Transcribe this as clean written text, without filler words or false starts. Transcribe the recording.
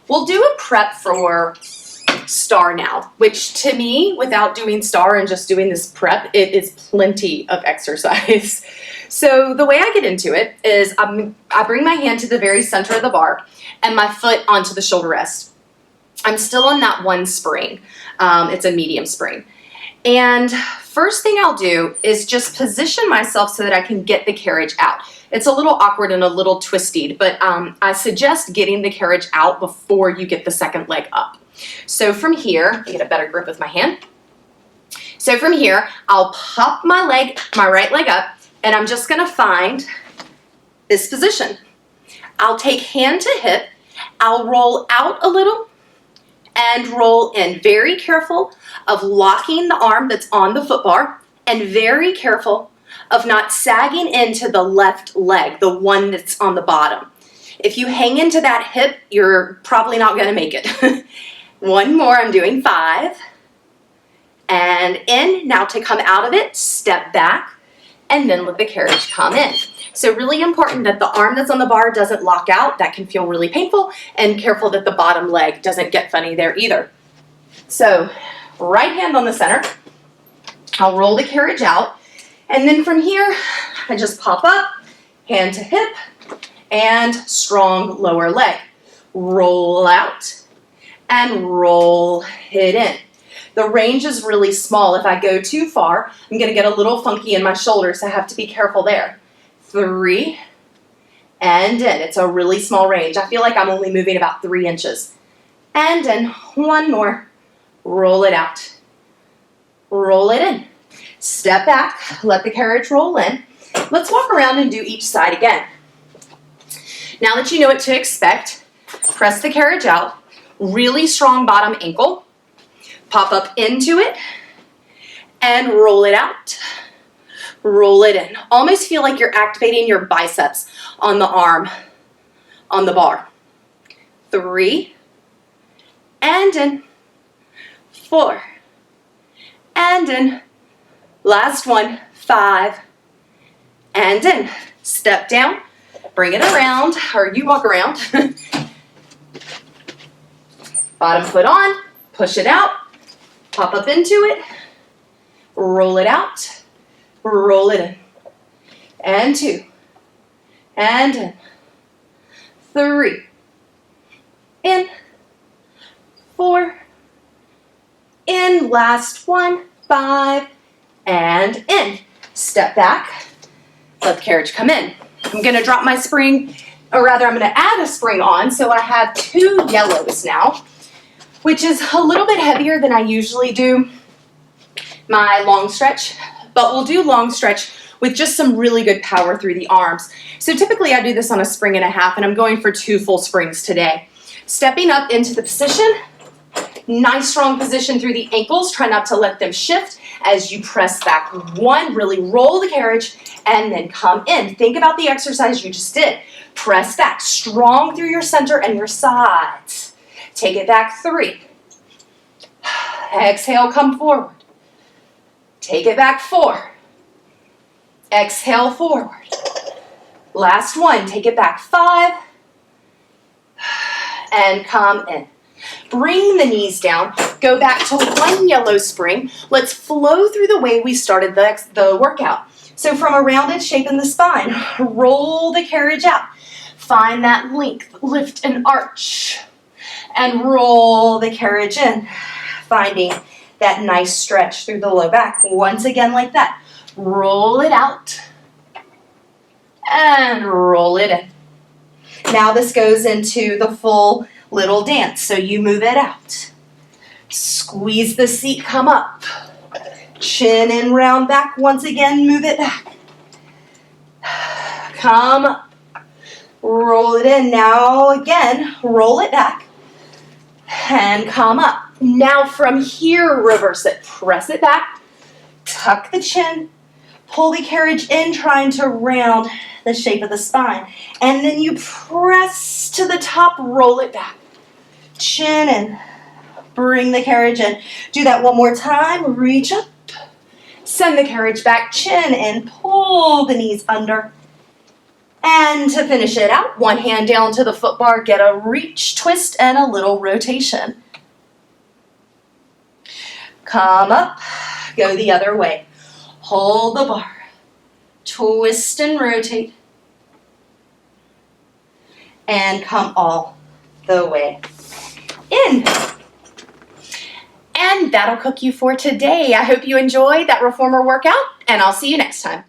We'll do a prep for star now, which to me, without doing star and just doing this prep, it is plenty of exercise. So the way I get into it is I bring my hand to the very center of the bar and my foot onto the shoulder rest. I'm still on that one spring. It's a medium spring. And first thing I'll do is just position myself so that I can get the carriage out. It's a little awkward and a little twisted, but I suggest getting the carriage out before you get the second leg up. So from here, I get a better grip with my hand. So from here, I'll pop my right leg up, and I'm just gonna find this position. I'll take hand to hip, I'll roll out a little and roll in. Very careful of locking the arm that's on the foot bar, and very careful of not sagging into the left leg, the one that's on the bottom. If you hang into that hip, you're probably not gonna make it. One more, I'm doing 5. And in. Now to come out of it, step back, and then let the carriage come in. So really important that the arm that's on the bar doesn't lock out. That can feel really painful, and careful that the bottom leg doesn't get funny there either. So right hand on the center, I'll roll the carriage out, and then from here, I just pop up, hand to hip, and strong lower leg. Roll out, and roll it in. The range is really small. If I go too far, I'm gonna get a little funky in my shoulders, so I have to be careful there. 3, and in. It's a really small range. I feel like I'm only moving about 3 inches. And in. One more. Roll it out. Roll it in. Step back, let the carriage roll in. Let's walk around and do each side again. Now that you know what to expect, press the carriage out. Really strong bottom ankle, pop up into it, and roll it out, roll it in. Almost feel like you're activating your biceps on the arm, on the bar. 3, and in. 4, and in. Last one, 5, and in. Step down, bring it around, or you walk around. Bottom foot on, push it out, pop up into it, roll it out, roll it in. And 2, and in. 3, in. 4, in. Last one, 5, and in. Step back, let the carriage come in. I'm gonna drop my spring, or rather I'm gonna add a spring on, so I have 2 yellows now, which is a little bit heavier than I usually do my long stretch, but we'll do long stretch with just some really good power through the arms. So typically I do this on a spring and a half, and I'm going for 2 full springs today. Stepping up into the position, nice strong position through the ankles, try not to let them shift as you press back. 1, really roll the carriage, and then come in. Think about the exercise you just did. Press back, strong through your center and your sides. Take it back. 3. Exhale, come forward. Take it back. 4. Exhale, forward. Last one, take it back. 5. And come in. Bring the knees down. Go back to 1 yellow spring. Let's flow through the way we started the workout. So from a rounded shape in the spine, roll the carriage out. Find that length, lift and arch. And roll the carriage in, finding that nice stretch through the low back. Once again like that. Roll it out and roll it in. Now this goes into the full little dance. So you move it out. Squeeze the seat, come up. Chin in, round back. Once again, move it back. Come up. Roll it in. Now again, roll it back. And come up. Now from here, reverse it. Press it back. Tuck the chin. Pull the carriage in, trying to round the shape of the spine. And then you press to the top, roll it back. Chin in. Bring the carriage in. Do that one more time. Reach up. Send the carriage back. Chin in. Pull the knees under. And to finish it out, one hand down to the foot bar, get a reach, twist, and a little rotation. Come up, go the other way. Hold the bar, twist and rotate, and come all the way in. And that'll cook you for today. I hope you enjoyed that reformer workout, and I'll see you next time.